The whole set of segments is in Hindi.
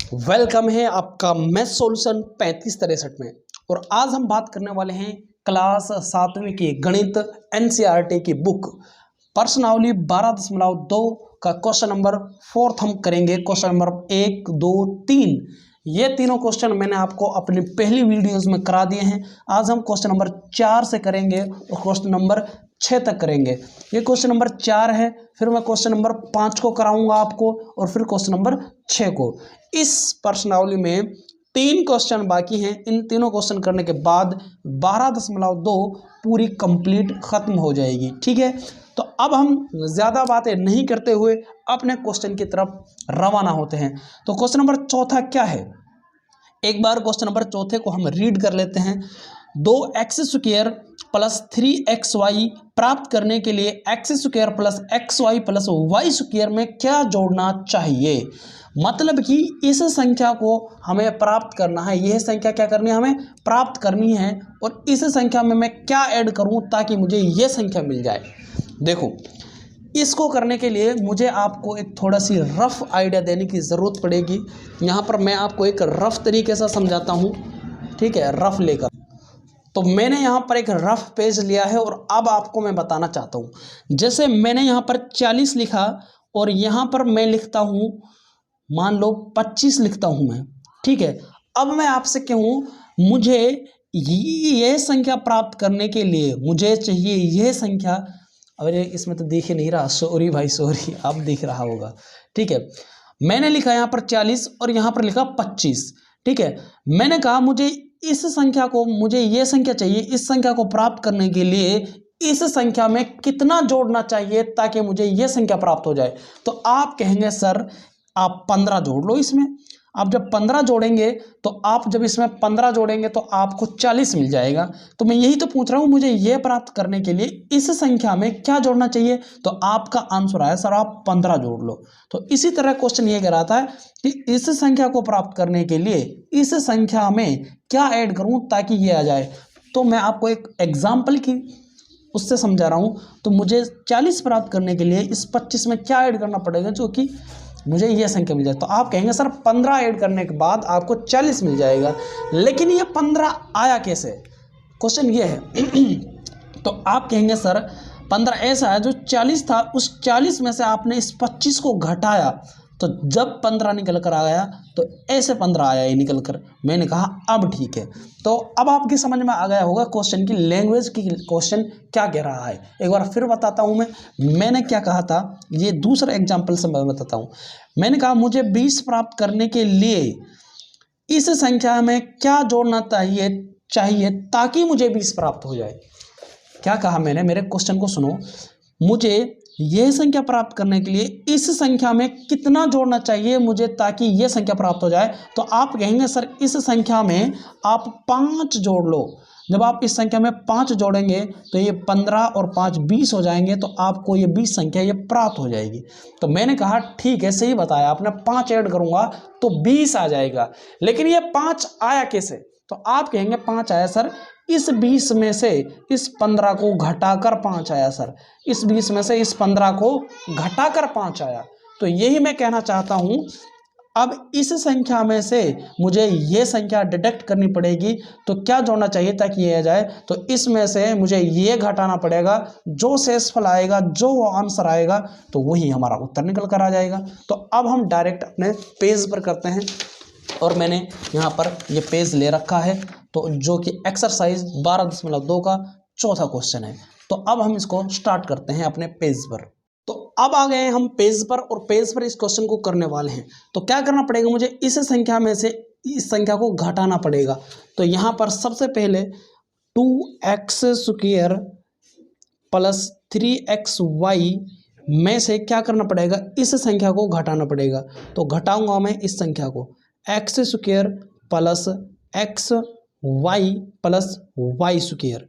वेलकम है आपका मैथ सॉल्यूशन 3563 में। और आज हम बात करने वाले हैं क्लास 7वीं की गणित एनसीईआरटी की बुक प्रश्नावली 12.2 का क्वेश्चन नंबर 4 हम करेंगे। क्वेश्चन नंबर 1, 2, 3 ये तीनों क्वेश्चन मैंने आपको अपनी पहली वीडियोस में करा दिए हैं। आज हम क्वेश्चन नंबर 4 से करेंगे और क्वेश्चन नंबर 6 तक करेंगे। ये क्वेश्चन नंबर 4 है, फिर मैं क्वेश्चन नंबर 5 को कराऊंगा आपको और फिर क्वेश्चन नंबर 6 को। इस प्रश्नावली में 3 क्वेश्चन बाकी हैं। इन तीनों क्वेश्चन करने के बाद 12.2 पूरी कंप्लीट खत्म हो जाएगी। ठीक है, तो अब हम ज़्यादा बातें नहीं करते हुए अपने क्वेश्चन की तरफ रवाना होते हैं। तो क्वेश्चन नंबर 4 क्या है, एक बार क्वेश्चन नंबर 4 को हम रीड कर लेते हैं। 2x² प्लस 3xy प्राप्त करने के लिए x² plus xy plus y² में क्या जोड़ना चाहिए। मतलब कि इस संख्या को हमें प्राप्त करना है, यह संख्या क्या करनी है, हमें प्राप्त करनी है और इस संख्या में मैं क्या ऐड करूं ताकि मुझे यह संख्या मिल जाए। देखो, इसको करने के लिए मुझे आपको एक थोड़ा सी रफ आइडिया देने की ज़रूरत पड़ेगी। यहाँ पर मैं आपको एक रफ तरीके से समझाता हूँ, ठीक है, रफ लेकर। तो मैंने यहाँ पर एक रफ पेज लिया है और अब आपको मैं बताना चाहता हूँ। जैसे मैंने यहाँ पर 40 लिखा और यहाँ पर मैं लिखता हूँ, मान लो 25 लिखता हूँ मैं, ठीक है। अब मैं आपसे कहूँ मुझे ये संख्या प्राप्त करने के लिए मुझे चाहिए यह संख्या। अरे इसमें तो दिख ही नहीं रहा, सॉरी भाई सॉरी, अब दिख रहा होगा, ठीक है। मैंने लिखा यहाँ पर 40 और यहाँ पर लिखा 25, ठीक है। मैंने कहा मुझे इस संख्या को, मुझे ये संख्या चाहिए, इस संख्या को प्राप्त करने के लिए इस संख्या में कितना जोड़ना चाहिए ताकि मुझे ये संख्या प्राप्त हो जाए। तो आप कहेंगे सर आप 15 जोड़ लो इसमें। आप जब 15 जोड़ेंगे तो आप जब इसमें 15 जोड़ेंगे तो आपको 40 मिल जाएगा। तो मैं यही तो पूछ रहा हूँ, मुझे ये प्राप्त करने के लिए इस संख्या में क्या जोड़ना चाहिए। तो आपका आंसर आया सर आप 15 जोड़ लो। तो इसी तरह क्वेश्चन ये कहता है कि इस संख्या को प्राप्त करने के लिए इस संख्या में क्या ऐड करूँ ताकि ये आ जाए। तो मैं आपको एक एग्जाम्पल की उससे समझा रहा हूँ। तो मुझे 40 प्राप्त करने के लिए इस 25 में क्या ऐड करना पड़ेगा जो कि मुझे ये संख्या मिल जाए। तो आप कहेंगे सर 15 ऐड करने के बाद आपको 40 मिल जाएगा, लेकिन ये 15 आया कैसे, क्वेश्चन ये है। तो आप कहेंगे सर 15 ऐसा है जो 40 था, उस 40 में से आपने इस 25 को घटाया, तो जब 15 निकल कर आया तो ऐसे 15 आया ये निकल कर। मैंने कहा अब ठीक है। तो अब आपकी समझ में आ गया होगा क्वेश्चन की लैंग्वेज की, क्वेश्चन क्या कह रहा है। एक बार फिर बताता हूँ मैंने क्या कहा था, ये दूसरा एग्जाम्पल से मैं बताता हूँ। मैंने कहा मुझे 20 प्राप्त करने के लिए इस संख्या में क्या जोड़ना चाहिए ताकि मुझे 20 प्राप्त हो जाए। क्या कहा मैंने, मेरे क्वेश्चन को सुनो। मुझे यह संख्या प्राप्त करने के लिए इस संख्या में कितना जोड़ना चाहिए मुझे ताकि यह संख्या प्राप्त हो जाए। तो आप कहेंगे सर इस संख्या में आप 5 जोड़ लो। जब आप इस संख्या में 5 जोड़ेंगे तो ये 15 और 5 20 हो जाएंगे, तो आपको ये 20 संख्या ये प्राप्त हो जाएगी। तो मैंने कहा ठीक है, सही बताया आपने, 5 ऐड करूंगा तो 20 आ जाएगा। लेकिन ये 5 आया कैसे। तो आप कहेंगे 5 आया सर इस 20 में से इस 15 को घटाकर 5 आया सर, इस 20 में से इस 15 को घटाकर 5 आया। तो यही मैं कहना चाहता हूं, अब इस संख्या में से मुझे ये संख्या डिडक्ट करनी पड़ेगी। तो क्या जोड़ना चाहिए ताकि ये आ जाए। तो इसमें से मुझे ये घटाना पड़ेगा, जो शेषफल आएगा, जो आंसर आएगा, तो वही हमारा उत्तर निकल कर आ जाएगा। तो अब हम डायरेक्ट अपने पेज पर करते हैं और मैंने यहाँ पर ये पेज ले रखा है, तो जो कि एक्सरसाइज 12.2 का चौथा क्वेश्चन है। तो अब हम इसको स्टार्ट करते हैं अपने पेज पर। तो अब आ गए हम पेज पर और पेज पर इस क्वेश्चन को करने वाले हैं। तो क्या करना पड़ेगा, मुझे इस संख्या में से इस संख्या को घटाना पड़ेगा। तो यहाँ पर सबसे पहले 2x² प्लस 3xy में से क्या करना पड़ेगा, इस संख्या को घटाना पड़ेगा। तो घटाऊंगा मैं इस संख्या को, x² plus xy plus y²,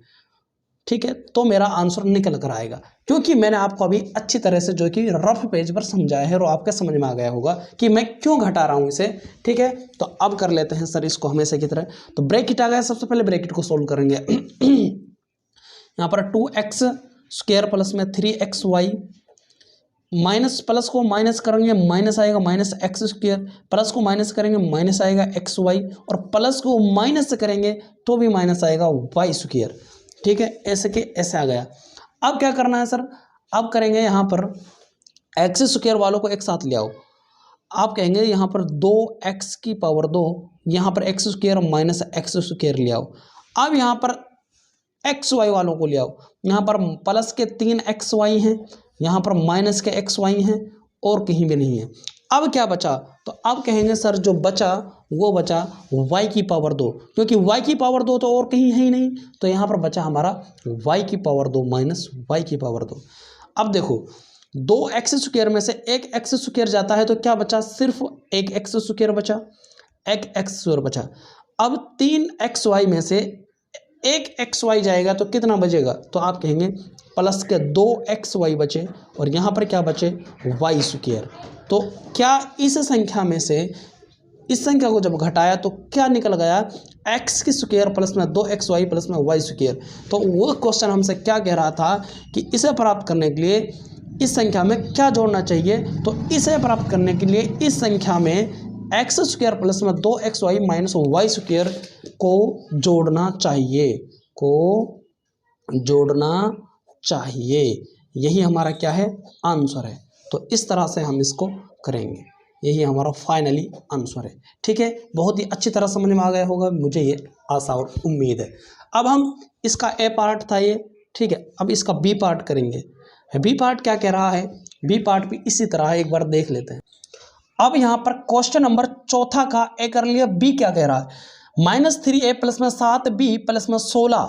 ठीक है। तो मेरा आंसर निकल कर आएगा, क्योंकि मैंने आपको अभी अच्छी तरह से जो कि रफ पेज पर समझाया है और आपके समझ में आ गया होगा कि मैं क्यों घटा रहा हूं इसे, ठीक है। तो अब कर लेते हैं सर इसको हमेशा की तरह। तो ब्रैकेट आ गया, सबसे पहले ब्रैकेट को सोल्व करेंगे। यहाँ पर 2x² प्लस में 3xy माइनस प्लस को माइनस करेंगे माइनस आएगा माइनस एक्स स्क्वायर, प्लस को माइनस करेंगे माइनस आएगा एक्स वाई, और प्लस को माइनस करेंगे तो भी माइनस आएगा वाई स्क्वायर। ठीक है, ऐसे के ऐसे आ गया। अब क्या करना है सर, अब करेंगे यहाँ पर एक्स स्क्वायर वालों को एक साथ ले आओ। आप कहेंगे यहाँ पर 2x की पावर 2, यहाँ पर x square minus x square ले आओ। अब यहाँ पर एक्स वाई वालों को ले आओ। यहाँ पर प्लस के 3xy हैं, यहाँ पर माइनस के xy हैं, और कहीं भी नहीं है। अब क्या बचा, तो अब कहेंगे सर जो बचा वो बचा y की पावर 2, क्योंकि y की पावर 2 तो और कहीं है ही नहीं, तो यहाँ पर बचा हमारा y की पावर 2 माइनस y की पावर 2। अब देखो 2x स्क्वायर में से एक एक्स स्क्वायर जाता है तो क्या बचा, सिर्फ एक एक्स स्क्वायर बचा, एक एक्स स्क्वायर बचा। अब 3xy में से एक xy जाएगा तो कितना बचेगा, तो आप कहेंगे प्लस के 2xy बचे, और यहाँ पर क्या बचे y स्क्वायर। तो क्या इस संख्या में से इस संख्या को जब घटाया तो क्या निकल गया, x की स्क्वायर प्लस में 2xy प्लस में y स्क्वायर। तो वो क्वेश्चन हमसे क्या कह रहा था कि इसे प्राप्त करने के लिए इस संख्या में क्या जोड़ना चाहिए, तो इसे प्राप्त करने के लिए इस संख्या में एक्स स्क्वायर प्लस में 2xy माइनस वाई स्क्वायर को जोड़ना चाहिए, यही हमारा क्या है, आंसर है। तो इस तरह से हम इसको करेंगे, यही हमारा फाइनली आंसर है। ठीक है, बहुत ही अच्छी तरह समझ में आ गया होगा, मुझे ये आशा और उम्मीद है। अब हम इसका ए पार्ट था ये, ठीक है, अब इसका बी पार्ट करेंगे। बी पार्ट क्या कह रहा है, बी पार्ट भी इसी तरह एक बार देख लेते हैं। अब यहाँ पर क्वेश्चन नंबर चौथा का ए कर लिया, बी क्या कह रहा है, -3a प्लस में 7b प्लस में 16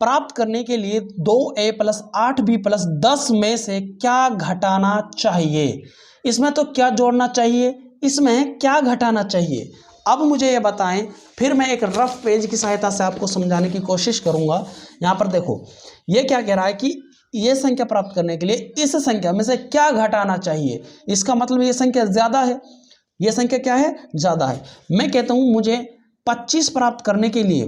प्राप्त करने के लिए 2a प्लस 8b प्लस 10 में से क्या घटाना चाहिए। इसमें तो क्या जोड़ना चाहिए, इसमें क्या घटाना चाहिए, अब मुझे ये बताएं, फिर मैं एक रफ पेज की सहायता से आपको समझाने की कोशिश करूंगा। यहाँ पर देखो ये क्या कह रहा है कि ये संख्या प्राप्त करने के लिए इस संख्या में से क्या घटाना चाहिए। इसका मतलब ये संख्या ज़्यादा है, ये संख्या क्या है, ज़्यादा है। मैं कहता हूँ मुझे 25 प्राप्त करने के लिए,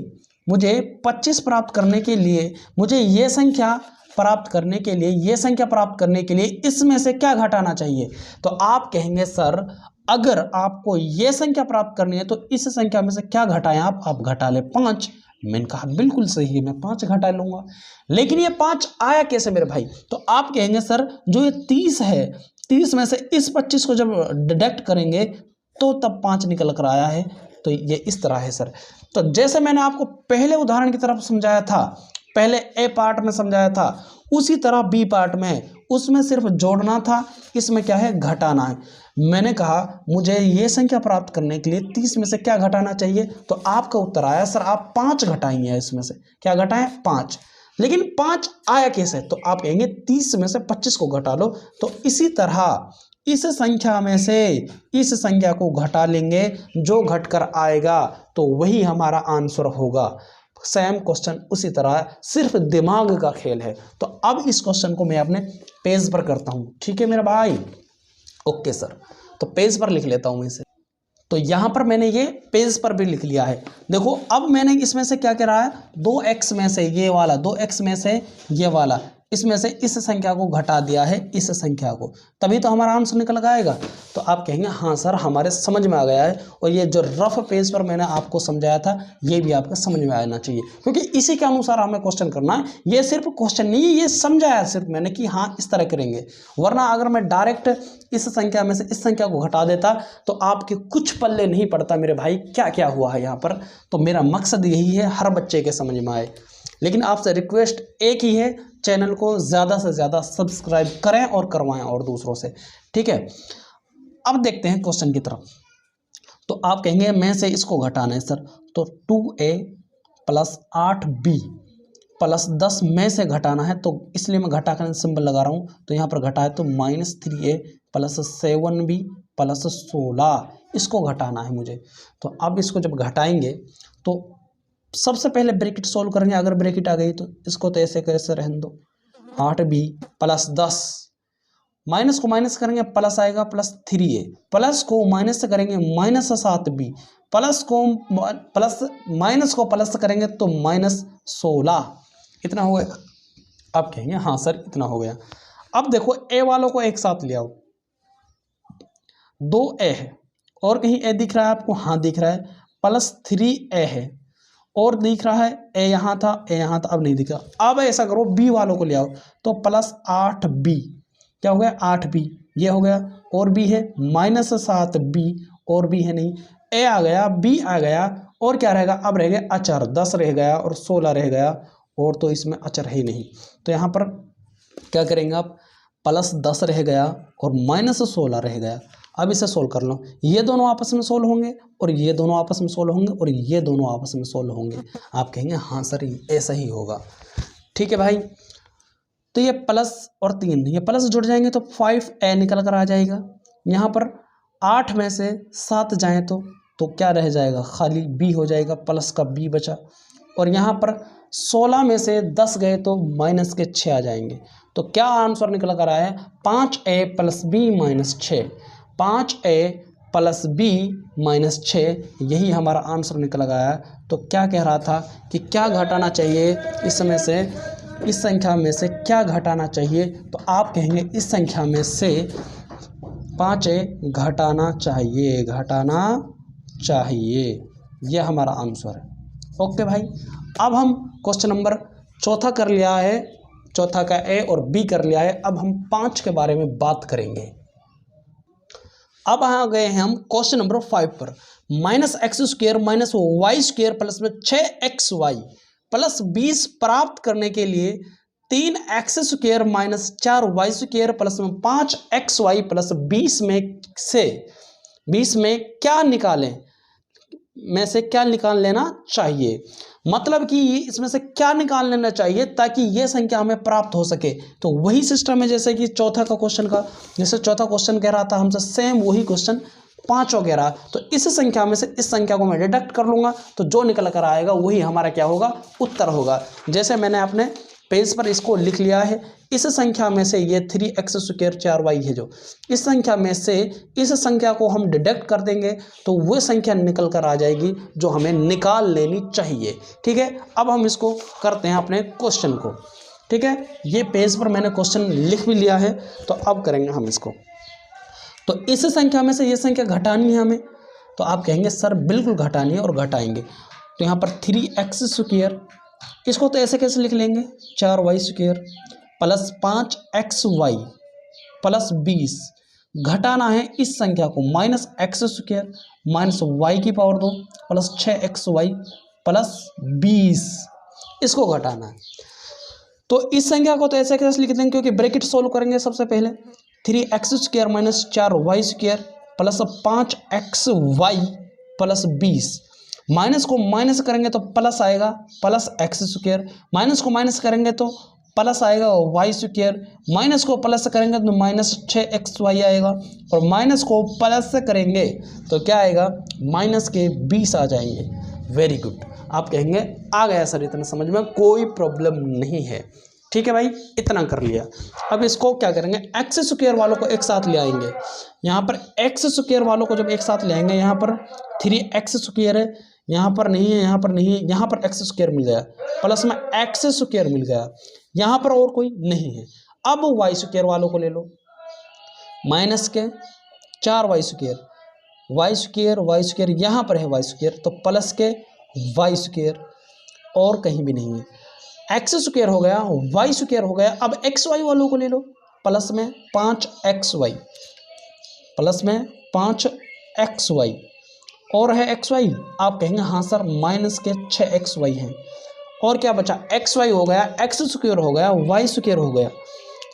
मुझे ये संख्या प्राप्त करने के लिए, ये संख्या प्राप्त करने के लिए इसमें से क्या घटाना चाहिए। तो आप कहेंगे सर अगर आपको ये संख्या प्राप्त करनी है तो इस संख्या में से क्या घटाएं आप घटा ले 5। मैंने कहा बिल्कुल सही है, मैं 5 घटा लूंगा, लेकिन ये 5 आया कैसे मेरे भाई। तो आप कहेंगे सर जो ये 30 है, 30 में से इस 25 को जब डिडक्ट करेंगे तो तब 5 निकल कर आया है। तो ये इस तरह है सर। तो जैसे मैंने आपको पहले उदाहरण की तरफ समझाया था, पहले ए पार्ट में समझाया था, उसी तरह बी पार्ट में, उसमें सिर्फ जोड़ना था, इसमें क्या है, घटाना है। मैंने कहा मुझे ये संख्या प्राप्त करने के लिए 30 में से क्या घटाना चाहिए, तो आपका उत्तर आया सर आप 5 घटाएंगे, इसमें से क्या घटाएं, 5। लेकिन 5 आया कैसे, तो आप कहेंगे 30 में से 25 को घटा लो। तो इसी तरह इस संख्या में से इस संख्या को घटा लेंगे, जो घटकर आएगा तो वही हमारा आंसर होगा। सेम क्वेश्चन उसी तरह, सिर्फ दिमाग का खेल है। तो अब इस क्वेश्चन को मैं अपने पेज पर करता हूँ, ठीक है मेरा भाई, ओके सर। तो पेज पर लिख लेता हूँ मैं इसे। तो यहाँ पर मैंने ये पेज पर भी लिख लिया है। देखो अब मैंने इसमें से क्या कह रहा है, 2x में से ये वाला, 2x में से ये वाला, इसमें से इस संख्या को घटा दिया है इस संख्या को, तभी तो हमारा आंसर निकल आएगा। तो आप कहेंगे हाँ सर हमारे समझ में आ गया है, और ये जो रफ पेज पर मैंने आपको समझाया था ये भी आपको समझ में आना चाहिए, क्योंकि इसी के अनुसार हमें क्वेश्चन करना है। ये सिर्फ क्वेश्चन नहीं है, ये समझाया सिर्फ मैंने कि हाँ इस तरह करेंगे। वरना अगर मैं डायरेक्ट इस संख्या में से इस संख्या को घटा देता तो आपके कुछ पल्ले नहीं पड़ता मेरे भाई, क्या क्या हुआ है यहाँ पर। तो मेरा मकसद यही है हर बच्चे के समझ में आए। लेकिन आपसे रिक्वेस्ट एक ही है, चैनल को ज़्यादा से ज़्यादा सब्सक्राइब करें और करवाएं और दूसरों से, ठीक है। अब देखते हैं क्वेश्चन की तरफ। तो आप कहेंगे मैं से इसको घटाना है सर, तो 2a प्लस 8b प्लस 10 में से घटाना है, तो इसलिए मैं घटा कर सिंबल लगा रहा हूँ। तो यहाँ पर घटाए तो -3a प्लस 7b प्लस 16, इसको घटाना है मुझे। तो अब इसको जब घटाएंगे तो सबसे पहले ब्रैकेट सोल्व करेंगे, अगर ब्रैकेट आ गई तो इसको तो ऐसे कैसे रहने दो, 8b प्लस 10, माइनस को माइनस करेंगे प्लस आएगा प्लस 3a, प्लस को माइनस करेंगे -7b, प्लस माइनस को प्लस करेंगे तो -16, इतना हो गया। आप कहेंगे हाँ सर इतना हो गया। अब देखो ए वालों को एक साथ ले आओ, 2a है और कहीं a दिख रहा है आपको, हाँ दिख रहा है, प्लस 3a है और दिख रहा है a यहाँ था, a यहाँ था, अब नहीं दिख रहा। अब ऐसा करो b वालों को ले आओ, तो प्लस 8b, क्या हो गया 8b, ये हो गया, और b है माइनस 7b, और b है नहीं, a आ गया, b आ गया, और क्या रहेगा, अब रह गया अचर, 10 रह गया और 16 रह गया, और तो इसमें अचर है ही नहीं। तो यहाँ पर क्या करेंगे आप, प्लस 10 रह गया और माइनस 16 रह गया। अब इसे सोल्व कर लो, ये दोनों आपस में सोल्व होंगे और ये दोनों आपस में सोल्व होंगे और ये दोनों आपस में सोल्व होंगे। आप कहेंगे हाँ सर ऐसा ही होगा, ठीक है भाई। तो ये प्लस और 3, ये प्लस जुड़ जाएंगे तो 5a निकल कर आ जाएगा। यहाँ पर 8 में से 7 जाएँ तो क्या रह जाएगा, खाली b हो जाएगा, प्लस का b बचा। और यहाँ पर 16 में से 10 गए तो माइनस के 6 आ जाएंगे। तो क्या आंसर निकल कर आया है, 5a plus b minus 6, 5a plus b minus 6, यही हमारा आंसर निकल गया। तो क्या कह रहा था कि क्या घटाना चाहिए इसमें से, इस संख्या में से क्या घटाना चाहिए, तो आप कहेंगे इस संख्या में से 5a घटाना चाहिए, घटाना चाहिए, यह हमारा आंसर है। ओके भाई, अब हम क्वेश्चन नंबर चौथा कर लिया है, चौथा का ए और बी कर लिया है। अब हम 5 के बारे में बात करेंगे। अब आ गए हैं हम क्वेश्चन नंबर 5 पर। Minus x square minus Y square plus में 6xy प्लस 20 प्राप्त करने के लिए 3x square minus 4y square plus में 5xy प्लस 20 में क्या निकालें, में से क्या निकाल लेना चाहिए। मतलब कि इसमें से क्या निकाल लेना चाहिए ताकि ये संख्या हमें प्राप्त हो सके। तो वही सिस्टम है जैसे कि चौथा का क्वेश्चन का, जैसे चौथा क्वेश्चन कह रहा था हमसे, सेम वही क्वेश्चन 5 वगैरह। तो इस संख्या में से इस संख्या को मैं डिडक्ट कर लूँगा, तो जो निकल कर आएगा वही हमारा क्या होगा, उत्तर होगा। जैसे मैंने अपने पेज पर इसको लिख लिया है, इस संख्या में से ये 3x स्क्वेयर 4y है, जो इस संख्या में से इस संख्या को हम डिडक्ट कर देंगे तो वो संख्या निकल कर आ जाएगी जो हमें निकाल लेनी चाहिए। ठीक है, अब हम इसको करते हैं अपने क्वेश्चन को। ठीक है, ये पेज पर मैंने क्वेश्चन लिख भी लिया है, तो अब करेंगे हम इसको। तो इस संख्या में से ये संख्या घटानी है हमें, तो आप कहेंगे सर बिल्कुल घटानी है और घटाएंगे। तो यहाँ पर 3x स्क्वेयर, इसको तो ऐसे कैसे लिख लेंगे, 4y square plus 5xy plus 20, घटाना है इस संख्या को minus x square minus y की पावर 2 प्लस 6xy प्लस 20, इसको घटाना है। तो इस संख्या को तो ऐसे कैसे लिख देंगे, क्योंकि ब्रैकेट सोल्व करेंगे सबसे पहले, 3x square minus 4y square plus 5xy plus 20, minus को माइनस करेंगे तो प्लस आएगा, प्लस एक्स स्क्वेयर, माइनस को माइनस करेंगे तो प्लस आएगा वाई स्क्वेयर, माइनस को प्लस करेंगे तो माइनस 6xy आएगा, और माइनस को प्लस करेंगे तो क्या आएगा, माइनस के 20 आ जाएंगे। वेरी गुड, आप कहेंगे आ गया सर, इतना समझ में कोई प्रॉब्लम नहीं है। ठीक है भाई, इतना कर लिया। अब इसको क्या करेंगे, एक्स स्क्वेयर वालों को एक साथ ले आएंगे। यहाँ पर एक्स स्क्वेयर वालों को जब एक साथ ले आएंगे, यहाँ पर 3x स्क्वेयर है, यहाँ पर नहीं है, यहाँ पर नहीं है, यहाँ पर एक्स स्क्वेयर मिल गया, प्लस में एक्स स्क्वेयर मिल गया, यहाँ पर और कोई नहीं है। अब वाई स्क्वेयर वालों को ले लो, माइनस के 4y स्क्वेयर, वाई स्क्वेयर यहाँ पर है वाई स्क्वेयर, तो प्लस के वाई स्क्वेयर, और कहीं भी नहीं है। एक्स स्क्वेयर हो गया, वाई स्क्वेयर हो गया। अब एक्स वाई वालों को ले लो, प्लस में 5xy प्लस में 5xy, और है एक्स वाई, आप कहेंगे हाँ सर माइनस के 6xy हैं, और क्या बचा, एक्स वाई हो गया, एक्स स्क्वेयर हो गया, वाई स्क्वेयर हो गया।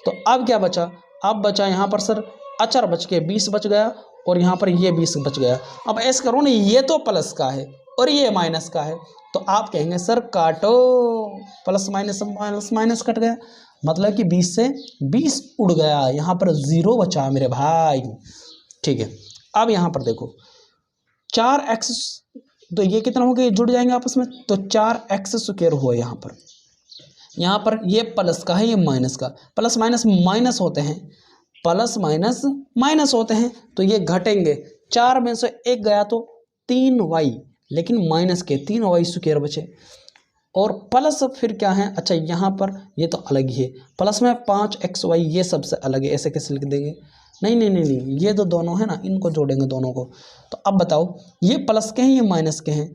तो अब क्या बचा, अब बचा यहाँ पर सर अचर बच के 20 बच गया, और यहाँ पर ये 20 बच गया। अब ऐसे करो ना, ये तो प्लस का है और ये माइनस का है, तो आप कहेंगे सर काटो, प्लस माइनस कट गया, मतलब कि 20 से 20 उड़ गया, यहाँ पर 0 बचा मेरे भाई। ठीक है, अब यहाँ पर देखो 4x, तो ये कितना हो गया, जुड़ जाएंगे आपस में, तो 4x स्क्वेयर हुआ। यहाँ पर ये प्लस का है, ये माइनस का, प्लस माइनस माइनस होते हैं, प्लस माइनस माइनस होते हैं, तो ये घटेंगे। 4 में से 1 गया तो 3y, लेकिन माइनस के 3y स्क्वेयर बचे, और प्लस फिर क्या है, अच्छा यहाँ पर ये तो अलग ही है, प्लस में 5xy ये सबसे अलग है, ऐसे कैसे लिख देंगे, नहीं नहीं नहीं नहीं, ये तो दोनों है ना, इनको जोड़ेंगे दोनों को। तो अब बताओ ये प्लस के हैं ये माइनस के हैं,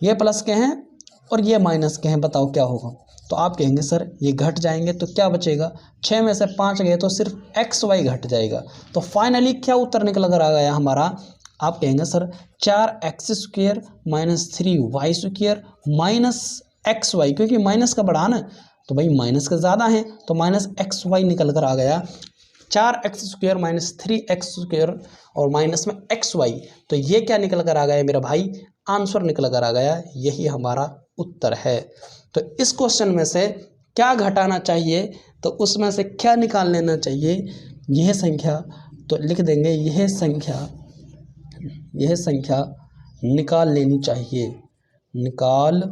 ये प्लस के हैं और ये माइनस के हैं, बताओ क्या होगा। तो आप कहेंगे सर ये घट जाएंगे तो क्या बचेगा, 6 में से 5 गए तो सिर्फ xy घट जाएगा। तो फाइनली क्या उत्तर निकल कर आ गया हमारा, आप कहेंगे sir 4x² minus 3y² minus xy, क्योंकि माइनस का बढ़ा ना, तो भाई माइनस का ज़्यादा है तो माइनस xy निकल कर आ गया, 4x² माइनस 3x² और माइनस में xy। तो ये क्या निकल कर आ गया मेरा भाई, आंसर निकल कर आ गया, यही हमारा उत्तर है। तो इस क्वेश्चन में से क्या घटाना चाहिए, तो उसमें से क्या निकाल लेना चाहिए, यह संख्या, तो लिख देंगे यह संख्या निकाल लेनी चाहिए, निकाल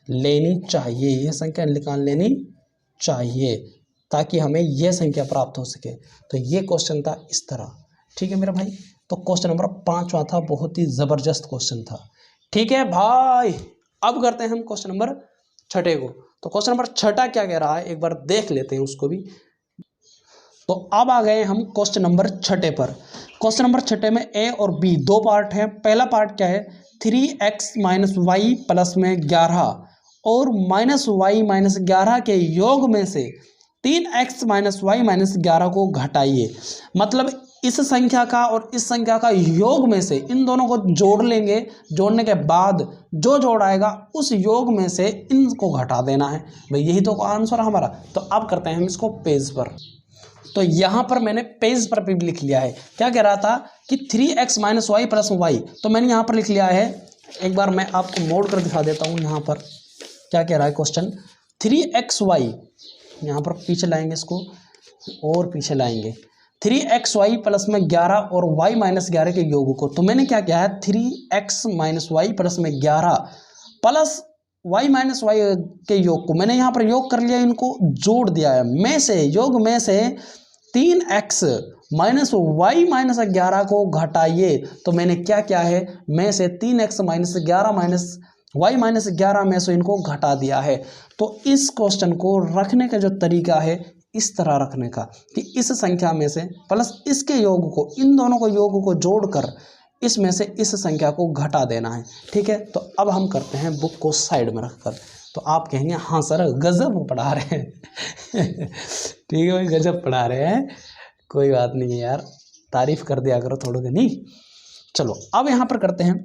लेनी चाहिए, यह संख्या निकाल लेनी चाहिए ताकि हमें यह संख्या प्राप्त हो सके। तो ये क्वेश्चन था इस तरह, ठीक है मेरा भाई। तो क्वेश्चन नंबर 5वां था, बहुत ही ज़बरदस्त क्वेश्चन था, ठीक है भाई। अब करते हैं हम क्वेश्चन नंबर 6 को। तो क्वेश्चन नंबर 6 क्या कह रहा है, एक बार देख लेते हैं उसको भी। तो अब आ गए हम क्वेश्चन नंबर 6 पर। क्वेश्चन नंबर 6 में ए और बी दो पार्ट हैं। पहला पार्ट क्या है, 3x माइनस वाई प्लस में 11 और माइनस वाई माइनस 11 के योग में से 3x माइनस वाई माइनस 11 को घटाइए। मतलब इस संख्या का और इस संख्या का योग में से इन दोनों को जोड़ लेंगे, जोड़ने के बाद जो जोड़ आएगा उस योग में से इनको घटा देना है भाई, यही तो आंसर हमारा। तो अब करते हैं हम इसको पेज पर। तो यहाँ पर मैंने पेज पर भी लिख लिया है, क्या कह रहा था कि 3x minus y plus Y, तो मैंने यहाँ पर लिख लिया है, एक बार मैं आपको मोड़ कर दिखा देता हूँ। यहाँ पर क्या कह रहा है क्वेश्चन, 3xy, यहाँ पर पीछे लाएंगे इसको और पीछे लाएंगे, 3xy प्लस में 11 और y माइनस 11 के योग को। तो मैंने क्या किया है, 3x माइनस वाई प्लस में 11 प्लस y माइनस वाई के योग को मैंने यहाँ पर योग कर लिया, इनको जोड़ दिया है। में से योग में से 3x माइनस वाई माइनस 11 को घटाइए। तो मैंने क्या किया है, में से 3x minus 11 minus y minus 11 में से इनको घटा दिया है। तो इस क्वेश्चन को रखने का जो तरीका है इस तरह रखने का कि इस संख्या में से प्लस इसके योग को, इन दोनों को योग को जोड़कर इसमें से इस संख्या को घटा देना है, ठीक है। तो अब हम करते हैं बुक को साइड में रखकर। तो आप कहेंगे हाँ सर गजब पढ़ा रहे हैं ठीक है भाई, गजब पढ़ा रहे हैं, कोई बात नहीं है यार, तारीफ कर दिया करो थोड़ा नहीं। चलो अब यहाँ पर करते हैं।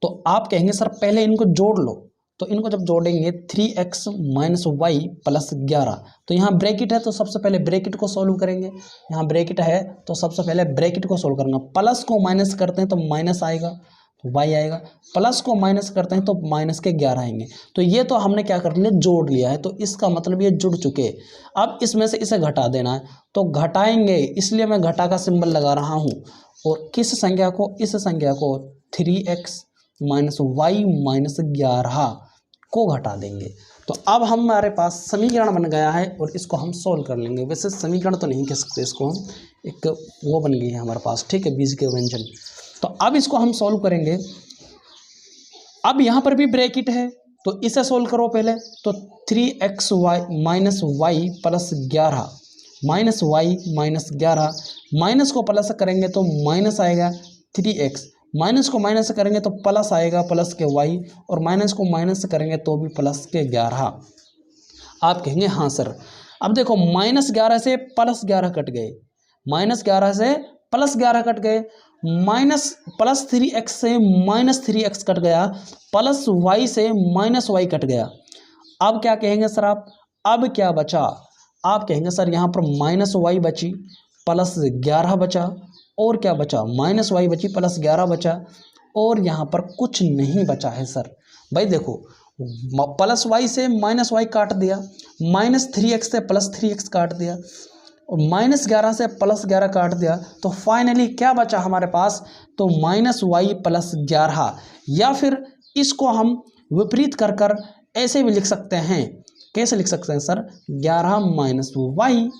तो आप कहेंगे सर पहले इनको जोड़ लो, तो इनको जब जोड़ेंगे 3x माइनस वाई प्लस 11, तो यहाँ ब्रैकेट है तो सबसे पहले ब्रैकेट को सॉल्व करेंगे। यहाँ ब्रैकेट है तो सबसे पहले ब्रैकेट को सॉल्व करेंगे। प्लस को माइनस करते हैं तो माइनस आएगा, तो y आएगा, प्लस को माइनस करते हैं तो माइनस के 11 आएंगे। तो ये तो हमने क्या कर लिया, जोड़ लिया है, तो इसका मतलब ये जुड़ चुके। अब इसमें से इसे घटा देना है, तो घटाएंगे, इसलिए मैं घटा का सिंबल लगा रहा हूँ। और किस संख्या को, इस संख्या को 3x माइनस वाई माइनस 11 को घटा देंगे। तो अब हमारे पास समीकरण बन गया है और इसको हम सोल्व कर लेंगे। वैसे समीकरण तो नहीं कह सकते इसको हम, एक वो बन गई है हमारे पास, ठीक है, बीज के व्यंजन। तो अब इसको हम सोल्व करेंगे। अब यहाँ पर भी ब्रैकेट है तो इसे सोल्व करो पहले। तो 3x minus y plus 11 minus y minus 11, minus को प्लस करेंगे तो माइनस आएगा 3x, माइनस को माइनस करेंगे तो प्लस आएगा प्लस के y, और माइनस को माइनस करेंगे तो भी प्लस के 11। आप कहेंगे हाँ सर। अब देखो माइनस 11 से प्लस 11 कट गए, माइनस 11 से प्लस 11 कट गए, माइनस प्लस 3x से माइनस 3x कट गया, प्लस y से माइनस y कट गया। अब क्या कहेंगे सर आप, अब क्या बचा, आप कहेंगे सर यहाँ पर माइनस y बची, प्लस 11 बचा, और क्या बचा, माइनस वाई बची, प्लस 11 बचा, और यहाँ पर कुछ नहीं बचा है सर। भाई देखो प्लस वाई से माइनस वाई काट दिया, माइनस 3x से प्लस 3x काट दिया, और माइनस 11 से प्लस 11 काट दिया। तो फाइनली क्या बचा हमारे पास, तो माइनस वाई प्लस 11। या फिर इसको हम विपरीत कर कर ऐसे भी लिख सकते हैं। कैसे लिख सकते हैं सर, 11 माइनस वाई,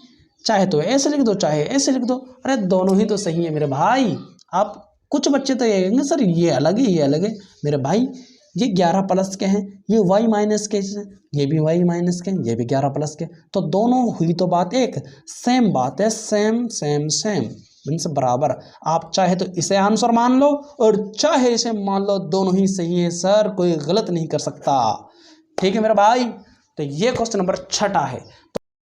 चाहे तो ऐसे लिख दो चाहे ऐसे लिख दो। अरे दोनों ही तो सही है मेरे भाई। आप कुछ बच्चे तो ये कहेंगे सर ये अलग है ये अलग है, मेरे भाई ये 11 प्लस के हैं, ये y माइनस के हैं, ये भी y माइनस के हैं, ये भी 11 प्लस के। तो दोनों हुई तो बात एक, सेम बात है, सेम सेम सेम मीन्स बराबर। आप चाहे तो इसे आंसर मान लो और चाहे इसे मान लो, दोनों ही सही है सर, कोई गलत नहीं कर सकता। ठीक है मेरा भाई, तो ये क्वेश्चन नंबर 6 है।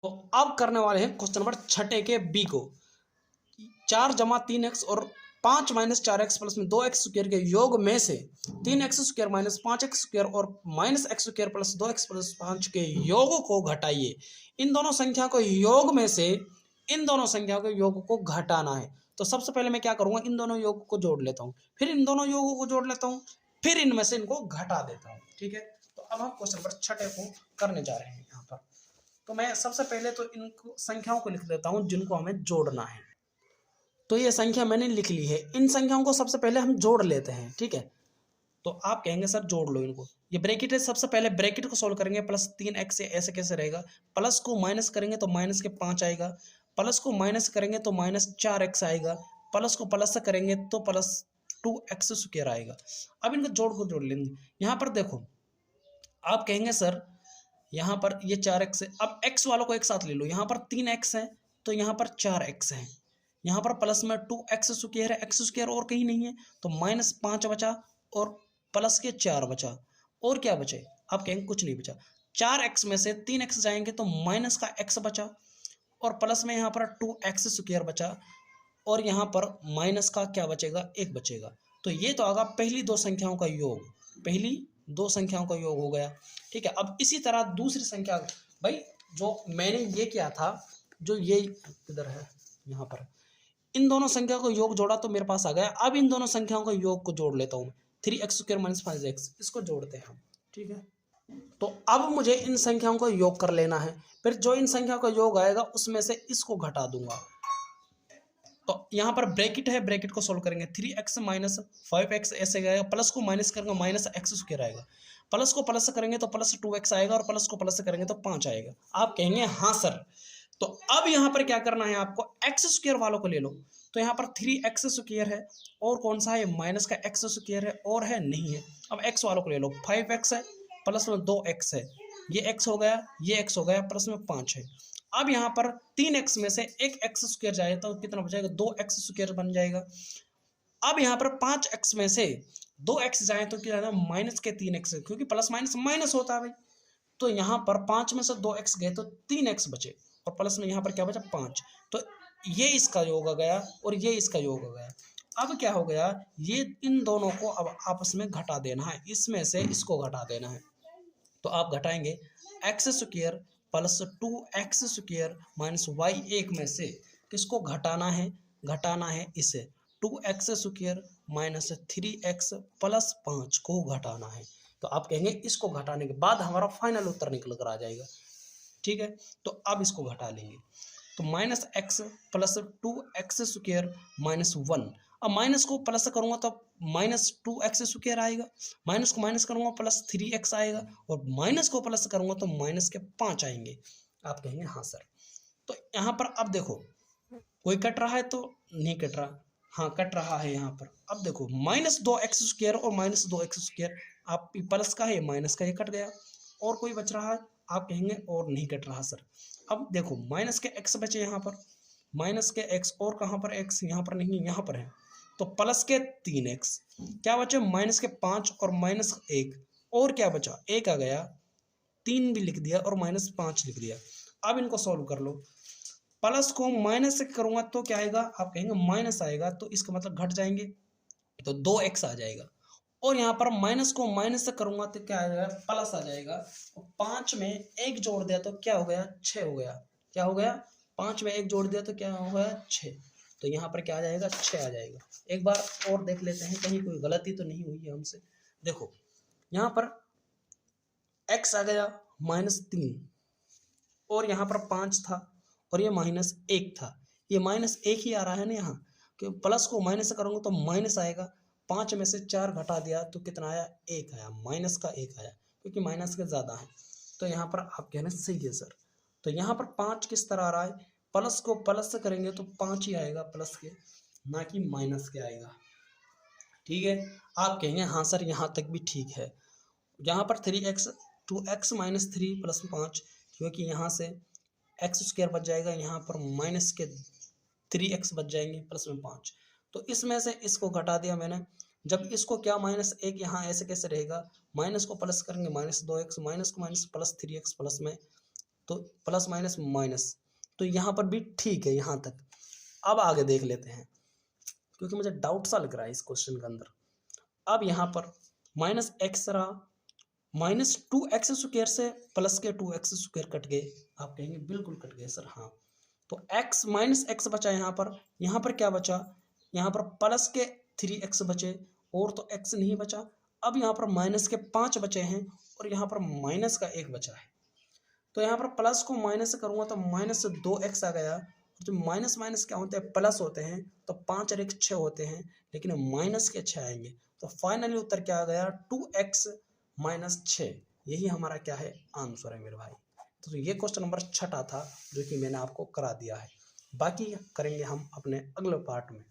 तो अब करने वाले हैं क्वेश्चन नंबर 6 के बी को। 4 जमा 3x और 5 माइनस 4x प्लस में 2x स्क्वायर के योग में से 3x square minus 5x square और माइनस x square plus 2x plus 5 के योग को घटाइए। इन दोनों संख्या को योग में से इन दोनों संख्या के योग को घटाना है। तो सबसे पहले मैं क्या करूंगा, इन दोनों योग को जोड़ लेता हूँ, फिर इन दोनों योगों को जोड़ लेता हूँ, फिर इनमें से इनको घटा देता हूँ। ठीक है, तो अब हम क्वेश्चन नंबर 6 को करने जा रहे हैं यहाँ पर। तो मैं सबसे पहले तो इन संख्याओं को लिख देता हूँ जिनको हमें जोड़ना है। तो ये संख्या मैंने लिख ली है, इन संख्याओं को सबसे पहले हम जोड़ लेते हैं। ठीक है, तो आप कहेंगे सर जोड़ लो इनको, ये ब्रैकेट है, सबसे पहले ब्रैकेट को सोल्व करेंगे। प्लस 3x ऐसे कैसे रहेगा, प्लस को माइनस करेंगे तो माइनस के 5 आएगा, प्लस को माइनस करेंगे तो माइनस 4x आएगा, प्लस को प्लस करेंगे तो प्लस 2x स्क्वायर आएगा। अब इनको जोड़ लेंगे। यहाँ पर देखो, आप कहेंगे सर यहाँ पर ये 4x है, अब x वालों को एक साथ ले लो। यहाँ पर 3x है तो यहाँ पर 4x है, यहाँ पर प्लस में 2x स्क्वायर है, x स्क्वायर और कहीं नहीं है, तो माइनस 5 बचा और प्लस के 4 बचा, और क्या बचे, आप कहेंगे कुछ नहीं बचा। 4x में से 3x जाएंगे तो माइनस का x बचा, और प्लस में यहाँ पर 2x स्क्वायर बचा, और यहाँ पर माइनस का क्या बचेगा, 1 बचेगा। तो ये तो आगा पहली दो संख्याओं का योग, पहली दो संख्याओं का योग हो गया। ठीक है, अब इसी तरह दूसरी संख्या, भाई जो मैंने ये किया था, जो ये इधर है यहाँ पर, इन दोनों संख्या को योग जोड़ा तो मेरे पास आ गया। अब इन दोनों संख्याओं को योग को जोड़ लेता हूँ, 3x स्क्वायर माइनस 5x, इसको जोड़ते हैं हम। ठीक है, तो अब मुझे इन संख्याओं का योग कर लेना है, फिर जो इन संख्या का योग आएगा उसमें से इसको घटा दूंगा। तो यहाँ पर ब्रैकेट है, ब्रैकेट को सोल्व करेंगे। 3x माइनस 5x ऐसे गएगा, प्लस को माइनस करेंगे माइनस x स्क्वायर आएगा, प्लस को प्लस करेंगे तो प्लस 2x आएगा, और प्लस को प्लस करेंगे तो 5 आएगा। आप कहेंगे हाँ सर, तो अब यहाँ पर क्या करना है आपको, x स्क्वायर वालों को ले लो। तो यहाँ पर 3x स्क्वायर है, और कौन सा है, माइनस का x स्क्वायर है, और है नहीं है। अब x वालों को ले लो, 5x है प्लस में 2x है, ये x हो गया, ये x हो गया, प्लस में 5 है। अब यहाँ पर 3x में से एक x स्क्वायर जाएगा तो कितना बचेगा, 2x स्क्वायर बन जाएगा। अब यहाँ पर 5x में से 2x जाए तो क्या जाएगा, माइनस के 3x, क्योंकि प्लस माइनस माइनस होता है भाई। तो यहाँ पर 5 में से 2x गए तो 3x बचे, और प्लस में यहाँ पर क्या बचा, 5। तो ये इसका योग आ गया और ये इसका योग आ गया। अब क्या हो गया, ये इन दोनों को अब आपस में घटा देना है, इसमें से इसको घटा देना है। तो आप घटाएंगे x square plus 2x square minus y, एक में से किसको घटाना है, घटाना है इसे, 2x square minus 3x plus 5 को घटाना है। तो आप कहेंगे इसको घटाने के बाद हमारा फाइनल उत्तर निकल कर आ जाएगा। ठीक है, तो अब इसको घटा लेंगे, तो minus x plus 2x square minus 1। अब माइनस को प्लस करूंगा तो माइनस 2x स्क्वायर आएगा, माइनस को माइनस करूंगा प्लस 3x आएगा, और माइनस को प्लस करूंगा तो माइनस के 5 आएंगे। आप कहेंगे हाँ सर। तो यहाँ पर अब देखो, कोई कट रहा है तो नहीं कट रहा, हाँ कट रहा है यहाँ पर। अब देखो माइनस 2x स्क्वायर और माइनस 2x स्क्वायर, आप प्लस का है माइनस का, ये कट गया, और कोई बच रहा है, आप कहेंगे और नहीं कट रहा सर। अब देखो माइनस के x बचे यहाँ पर, माइनस के x, और कहाँ पर x, यहाँ पर नहीं, यहाँ पर है, तो प्लस के 3x, क्या बचे, माइनस के 5 और माइनस 1, और क्या बचा, 1 आ गया, 3 भी लिख दिया और माइनस 5 लिख दिया। अब इनको सॉल्व कर लो, प्लस को माइनस से करूंगा तो क्या आएगा, आप कहेंगे माइनस आएगा, तो इसका मतलब घट जाएंगे, तो 2x आ जाएगा। और यहाँ पर माइनस को माइनस से करूंगा तो क्या आ जाएगा, प्लस आ जाएगा, और 5 में 1 जोड़ दिया तो क्या हो गया, 6 हो गया। क्या हो गया, 5 में 1 जोड़ दिया तो क्या हो गया, 6। तो यहाँ पर क्या आ जाएगा, 6 आ जाएगा। एक बार और देख लेते हैं कहीं कोई गलती तो नहीं हुई है हमसे। देखो यहाँ पर x आ गया -3, और यहाँ पर 5 था, और ये -1 था, ये -1 ही आ रहा है ना यहाँ, कि प्लस को माइनस करूँगा तो माइनस आएगा। 5 में से 4 घटा दिया तो कितना आया, 1 आया, माइनस का 1 आया, क्योंकि माइनस के ज़्यादा है। तो यहाँ पर आप कहना सही है सर। तो यहाँ पर 5 किस तरह आ रहा है, प्लस को प्लस से करेंगे तो 5 ही आएगा प्लस के, ना कि माइनस के आएगा। ठीक है, आप कहेंगे हाँ सर यहाँ तक भी ठीक है। यहाँ पर 3x 2x माइनस 3 प्लस 5, क्योंकि यहाँ से एक्स स्क्वायर बच जाएगा, यहाँ पर माइनस के 3x बच जाएंगे प्लस में 5। तो इसमें से इसको घटा दिया मैंने। जब इसको क्या -1 यहाँ ऐसे कैसे रहेगा, माइनस को प्लस करेंगे -2x, माइनस को माइनस प्लस 3x प्लस में, तो प्लस माइनस माइनस, तो यहाँ पर भी ठीक है यहाँ तक। अब आगे देख लेते हैं, क्योंकि मुझे डाउट सा लग रहा है इस क्वेश्चन के अंदर। अब यहाँ पर -x रहा, -2x स्क्वायर से प्लस के 2x स्क्वायर कट गए। आप कहेंगे बिल्कुल कट गए सर, हाँ। तो x -x बचा, यहाँ पर क्या बचा, यहाँ पर प्लस के 3x बचे और तो x नहीं बचा। अब यहाँ पर माइनस के 5 बचे हैं और यहाँ पर माइनस का 1 बचा है। तो यहाँ पर प्लस को माइनस से करूँगा तो -2x आ गया। जो माइनस माइनस क्या होते हैं, प्लस होते हैं, तो 5 और 1 6 होते हैं, लेकिन माइनस के 6 आएंगे। तो फाइनली उत्तर क्या आ गया, 2x - 6। यही हमारा क्या है, आंसर है मेरे भाई। तो ये क्वेश्चन नंबर 6 था जो कि मैंने आपको करा दिया है। बाकी करेंगे हम अपने अगले पार्ट में।